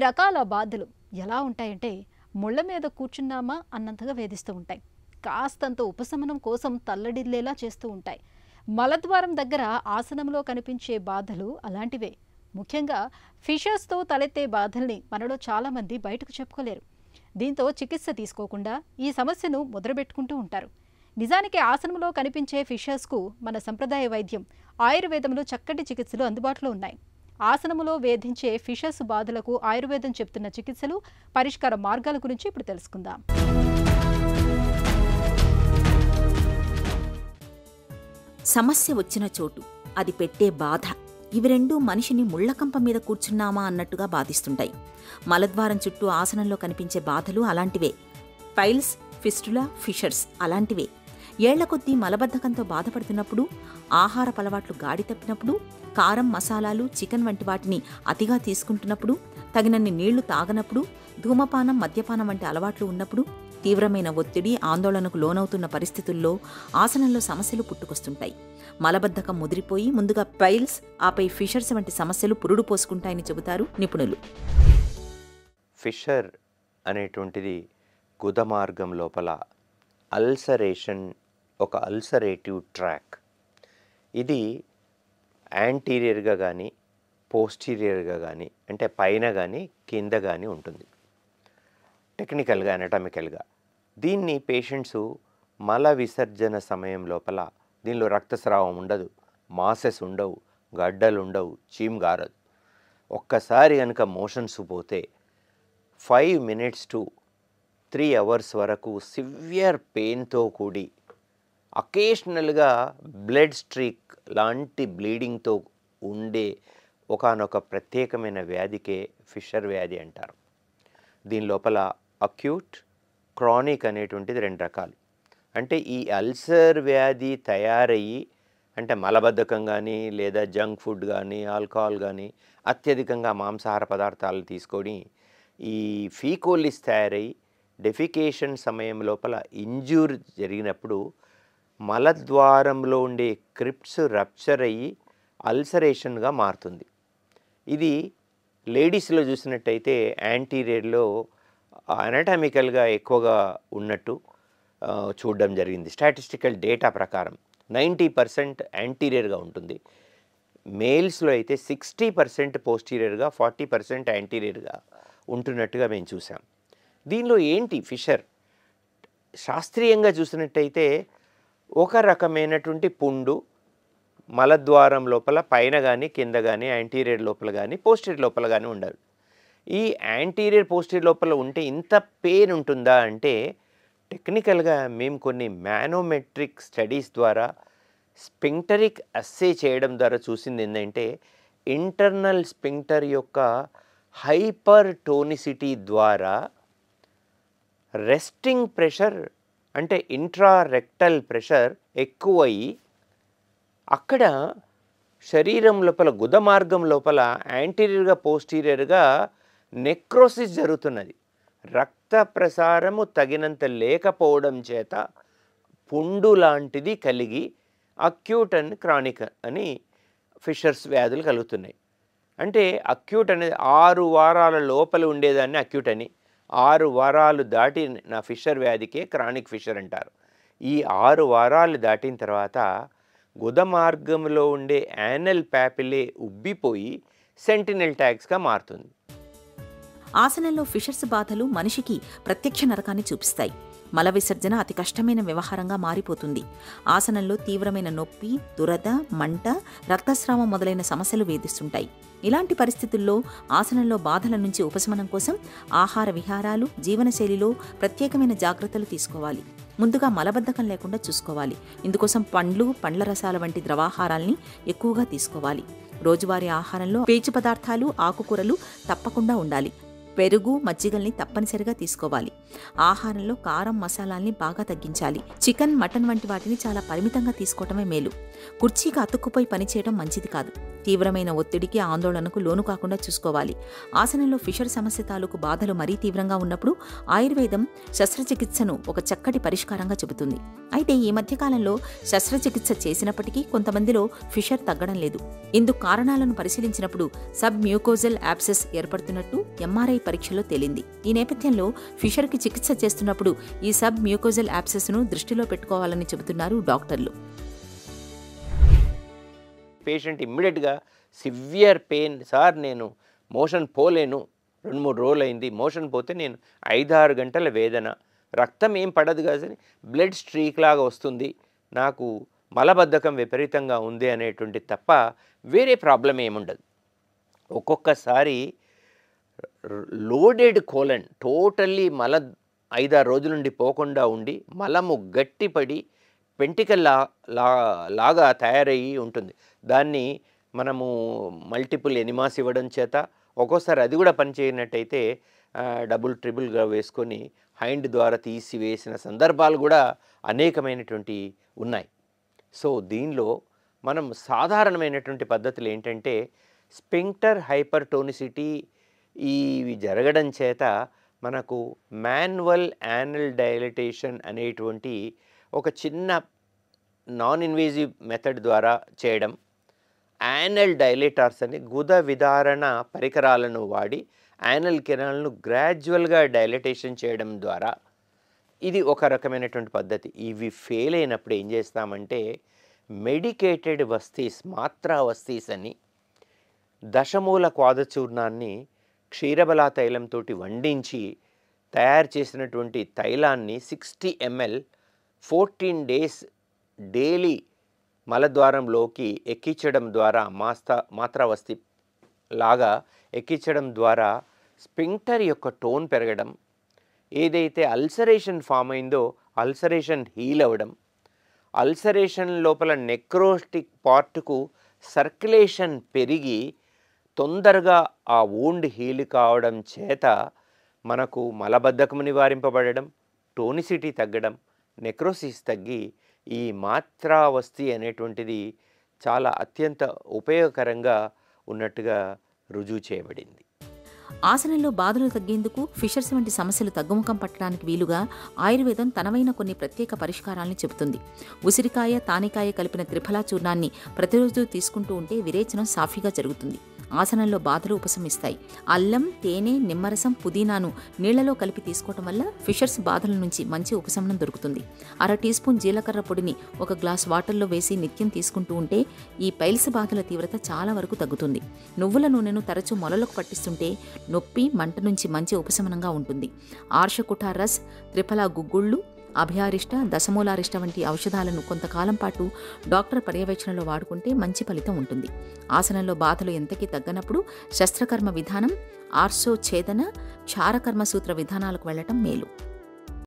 రకాల బాధలు ఎలా ఉంటాయంటే ముళ్ళ మీద కూర్చున్నామా అన్నంతగా వేధిస్తూ ఉంటాయి. కాస్తంత ఉపశమనం కోసం తల్లడిల్లేలా చేస్తూ ఉంటాయి. మలద్వారం దగ్గర ఆసనంలో కనిపించే బాధలు అలాంటివే. ముఖ్యంగా ఫిషర్స్తో తలెత్తే బాధల్ని మనలో చాలామంది బయటకు చెప్పుకోలేరు. దీంతో చికిత్స తీసుకోకుండా ఈ సమస్యను ముద్రబెట్టుకుంటూ ఉంటారు. నిజానికి ఆసనంలో కనిపించే ఫిషర్స్కు మన సంప్రదాయ వైద్యం ఆయుర్వేదంలో చక్కటి చికిత్సలు అందుబాటులో ఉన్నాయి. ఆసనములో వేధించే ఫిషర్స్ బాధలకు ఆయుర్వేదం చెప్తున్న చికిత్సలు, పరిష్కార మార్గాల గురించి ఇప్పుడు తెలుసుకుందాం. సమస్య వచ్చిన చోటు, అది పెట్టే బాధ, ఇవి రెండూ మనిషిని ముళ్లకంప మీద కూర్చున్నామా అన్నట్టుగా బాధిస్తుంటాయి. మలద్వారం చుట్టూ ఆసనంలో కనిపించే బాధలు అలాంటివే. పైల్స్, ఫిస్టులా, ఫిషర్స్ అలాంటివే. ఏళ్ల కొద్దీ మలబద్ధకంతో బాధపడుతున్నప్పుడు, ఆహారపు అలవాట్లు గాడి తప్పినప్పుడు, కారం, మసాలాలు, చికెన్ వంటి వాటిని అతిగా తీసుకుంటున్నప్పుడు, తగినన్ని నీళ్లు తాగనప్పుడు, ధూమపానం, మద్యపానం వంటి అలవాట్లు ఉన్నప్పుడు, తీవ్రమైన ఒత్తిడి, ఆందోళనకు లోనవుతున్న పరిస్థితుల్లో ఆసనంలో సమస్యలు పుట్టుకొస్తుంటాయి. మలబద్ధకం ముదిరిపోయి ముందుగా పైల్స్, ఆపై ఫిషర్స్ వంటి సమస్యలు పురుడు పోసుకుంటాయని చెబుతారు నిపుణులు. ఫిషర్ అనేటువంటిది గుదమార్గం లోపల అల్సరేషన్, ఒక అల్సరేటివ్ ట్రాక్. ఇది యాంటీరియర్గా కానీ పోస్టీరియర్గా కానీ, అంటే పైన కానీ కింద కానీ ఉంటుంది. టెక్నికల్గా, అనటామికల్గా దీన్ని పేషెంట్స్ మల విసర్జన సమయం లోపల, దీనిలో రక్తస్రావం ఉండదు, మాసెస్ ఉండవు, గడ్డలు ఉండవు, చీమ్ గారదు. ఒక్కసారి కనుక మోషన్స్ పోతే 5 minutes to 3 hours వరకు సివియర్ పెయిన్తో కూడి అకేషనల్గా బ్లడ్ స్ట్రీక్ లాంటి బ్లీడింగ్తో ఉండే ఒకానొక ప్రత్యేకమైన వ్యాధికే ఫిషర్ వ్యాధి అంటారు. దీని లోపల అక్యూట్, క్రానిక్ అనేటువంటిది 2 రకాలు. అంటే ఈ అల్సర్ వ్యాధి తయారయ్యి, అంటే మలబద్ధకం కానీ లేదా జంక్ ఫుడ్ కానీ ఆల్కహాల్ కానీ అత్యధికంగా మాంసాహార పదార్థాలు తీసుకొని ఈ ఫీకోలిస్ తయారయ్యి డెఫికేషన్ సమయం లోపల ఇంజ్యూర్ జరిగినప్పుడు మలద్వారంలో ఉండే క్రిప్ట్స్ రప్చర్ అయ్యి అల్సరేషన్గా మారుతుంది. ఇది లేడీస్లో చూసినట్టయితే యాంటీరియర్లో అనటామికల్గా ఎక్కువగా ఉన్నట్టు చూడడం జరిగింది. స్టాటిస్టికల్ డేటా ప్రకారం 90% యాంటీరియర్గా ఉంటుంది. మేల్స్లో అయితే 60% పోస్టీరియర్గా, 40% యాంటీరియర్గా ఉంటున్నట్టుగా మేము చూసాం. దీనిలో ఏంటి ఫిషర్? శాస్త్రీయంగా చూసినట్టయితే ఒక రకమైనటువంటి పుండు మలద్వారం లోపల పైన కానీ కింద కానీ, యాంటీరియర్ లోపల కానీ పోస్టీరియర్ లోపల కానీ ఉండాలి. ఈ యాంటీరియర్ పోస్టీరియర్ లోపల ఉంటే ఇంత పెయిన్ ఉంటుందా అంటే, టెక్నికల్గా మేము కొన్ని మానోమెట్రిక్ స్టడీస్ ద్వారా స్పింక్టరిక్ అస్సే చేయడం ద్వారా చూసింది ఏంటంటే, ఇంటర్నల్ స్పింక్టర్ యొక్క హైపర్ టోనిసిటీ ద్వారా రెస్టింగ్ ప్రెషర్, అంటే ఇంట్రారెక్టల్ ప్రెషర్ ఎక్కువయ్యి అక్కడ శరీరం లోపల గుదమార్గం లోపల యాంటీరియర్గా పోస్టీరియర్గా నెక్రోసిస్ జరుగుతున్నది. రక్త ప్రసారము తగినంత లేకపోవడం చేత పుండు లాంటిది కలిగి అక్యూట్ అండ్ క్రానిక్ అని ఫిషర్స్ వ్యాధులు కలుగుతున్నాయి. అంటే అక్యూట్ అనేది 6 వారాల లోపల ఉండేదాన్ని అక్యూట్ అని, 6 వారాలు దాటి నా ఫిషర్ వ్యాధికే క్రానిక్ ఫిషర్ అంటారు. ఈ 6 వారాలు దాటిన తర్వాత గుదమార్గంలో ఉండే యానల్ ప్యాపిలే ఉబ్బిపోయి సెంటినల్ ట్యాగ్స్గా మారుతుంది. ఆసనంలో ఫిషర్స్ బాధలు మనిషికి ప్రత్యక్ష నరకాన్ని చూపిస్తాయి. మల విసర్జన అతి కష్టమైన వ్యవహారంగా మారిపోతుంది. ఆసనంలో తీవ్రమైన నొప్పి, దురద, మంట, రక్తస్రావం మొదలైన సమస్యలు వేధిస్తుంటాయి. ఇలాంటి పరిస్థితుల్లో ఆసనంలో బాధల నుంచి ఉపశమనం కోసం ఆహార విహారాలు, జీవనశైలిలో ప్రత్యేకమైన జాగ్రత్తలు తీసుకోవాలి. ముందుగా మలబద్ధకం లేకుండా చూసుకోవాలి. ఇందుకోసం పండ్లు, పండ్ల రసాల వంటి ద్రవాహారాల్ని ఎక్కువగా తీసుకోవాలి. రోజువారీ ఆహారంలో పీచు పదార్థాలు, ఆకుకూరలు తప్పకుండా ఉండాలి. పెరుగు, మజ్జిగల్ని తప్పనిసరిగా తీసుకోవాలి. ఆహారంలో కారం, మసాలాల్ని బాగా తగ్గించాలి. చికెన్, మటన్ వంటి వాటిని చాలా పరిమితంగా తీసుకోవటమే మేలు. కుర్చీకి అతుక్కుపోయి పనిచేయడం మంచిది కాదు. తీవ్రమైన ఒత్తిడికి, ఆందోళనకు లోను కాకుండా చూసుకోవాలి. ఆసనంలో ఫిషర్ సమస్య తాలూకు బాధలు మరీ తీవ్రంగా ఉన్నప్పుడు ఆయుర్వేదం శస్త్రచికిత్సను ఒక చక్కటి పరిష్కారంగా చెబుతుంది. అయితే ఈ మధ్యకాలంలో శస్త్రచికిత్స చేసినప్పటికీ కొంతమందిలో ఫిషర్ తగ్గడం లేదు. ఇందుకు కారణాలను పరిశీలించినప్పుడు సబ్ మ్యూకోజల్ యాబ్సెస్ ఏర్పడుతున్నట్టు ఎంఆర్ఐ పరీక్షలో తేలింది. ఈ నేపథ్యంలో ఫిషర్కి చికిత్స చేస్తున్నప్పుడు ఈ సబ్ మ్యూకోజల్ యాబ్సెస్ను దృష్టిలో పెట్టుకోవాలని చెబుతున్నారు డాక్టర్లు. పేషెంట్ ఇమ్మీడియట్గా సివియర్ పెయిన్, సార్ నేను మోషన్ పోలేను, 2-3 రోజులు అయింది, మోషన్ పోతే నేను 5-6 గంటల వేదన, రక్తం ఏం పడదు కానీ బ్లడ్ స్ట్రీక్ లాగా వస్తుంది, నాకు మలబద్ధకం విపరీతంగా ఉంది అనేటువంటి తప్ప వేరే ప్రాబ్లం ఏముండదు. ఒక్కొక్కసారి లోడెడ్ కోలన్ టోటల్లీ 5-6 రోజుల నుండి పోకుండా ఉండి మలము గట్టిపడి పెంటికల్ లాగా తయారయ్యి ఉంటుంది. దాన్ని మనము మల్టిపుల్ ఎనిమాస్ ఇవ్వడం చేత, ఒక్కోసారి అది కూడా పనిచేయనట్టయితే డబుల్ ట్రిబుల్గా వేసుకొని హైండ్ ద్వారా తీసివేసిన సందర్భాలు కూడా అనేకమైనటువంటి ఉన్నాయి. సో దీనిలో మనం సాధారణమైనటువంటి పద్ధతులు ఏంటంటే స్పింక్టర్ హైపర్టోనిసిటీ ఇవి జరగడం చేత మనకు మాన్యువల్ యానల్ డైలటేషన్ అనేటువంటి ఒక చిన్న నాన్ ఇన్వేజివ్ మెథడ్ ద్వారా చేయడం, యానల్ డైలేటార్స్ అని గుద విదారణ పరికరాలను వాడి యానల్ కెనాల్ను గ్రాడ్యువల్గా డైలటేషన్ చేయడం ద్వారా, ఇది ఒక రకమైనటువంటి పద్ధతి. ఇవి ఫెయిల్ అయినప్పుడు ఏం చేస్తామంటే మెడికేటెడ్ వస్తీస్, మాత్రా వస్తీస్ అని దశమూల క్వాదచూర్ణాన్ని క్షీరబలా తైలంతో వండించి తయారు చేసినటువంటి తైలాన్ని 60 ml 14 days డైలీ మలద్వారంలోకి ఎక్కించడం ద్వారా, మాత్రావస్థి లాగా ఎక్కించడం ద్వారా స్పింక్టర్ యొక్క టోన్ పెరగడం, ఏదైతే అల్సరేషన్ ఫామ్ అయిందో అల్సరేషన్ హీల్ అవ్వడం, అల్సరేషన్ లోపల నెక్రోటిక్ పార్ట్కు సర్క్యులేషన్ పెరిగి తొందరగా ఆ వూండ్ హీల్ కావడం చేత మనకు మలబద్ధకము నివారింపబడడం, టోనిసిటీ తగ్గడం, నెక్రోసిస్ తగ్గి ఈ మాత్రావస్థి అనేటువంటిది చాలా అత్యంత ఉపయోగకరంగా ఉన్నట్టుగా రుజువు చేయబడింది. ఆసనంలో బాధలు తగ్గేందుకు, ఫిషర్స్ వంటి సమస్యలు తగ్గుముఖం పట్టడానికి వీలుగా ఆయుర్వేదం తనవైన కొన్ని ప్రత్యేక పరిష్కారాలను చెబుతుంది. ఉసిరికాయ, తానికాయ కలిపిన త్రిఫలా చూర్ణాన్ని ప్రతిరోజు తీసుకుంటూ ఉంటే విరేచనం సాఫీగా జరుగుతుంది. ఆసనంలో బాధలు ఉపశమిస్తాయి. అల్లం, తేనె, నిమ్మరసం, పుదీనాను నీళ్లలో కలిపి తీసుకోవటం వల్ల ఫిషర్స్ బాధల నుంచి మంచి ఉపశమనం దొరుకుతుంది. 1/2 టీ స్పూన్ జీలకర్ర పొడిని 1 గ్లాస్ వాటర్లో వేసి నిత్యం తీసుకుంటూ ఉంటే ఈ పైల్స్ బాధల తీవ్రత చాలా వరకు తగ్గుతుంది. నువ్వుల నూనెను తరచూ మొలలకు పట్టిస్తుంటే నొప్పి, మంట నుంచి మంచి ఉపశమనంగా ఉంటుంది. ఆర్షకుఠా రస్, త్రిఫలా గుగ్గుళ్ళు, అభయారిష్ట, దశమూలారిష్ట వంటి ఔషధాలను కొంతకాలం పాటు డాక్టర్ పర్యవేక్షణలో వాడుకుంటే మంచి ఫలితం ఉంటుంది. ఆసనంలో బాధలు ఎంతకీ తగ్గనప్పుడు శస్త్రకర్మ విధానం, ఆర్సో ఛేదన, క్షారకర్మ సూత్ర విధానాలకు వెళ్లటం మేలు.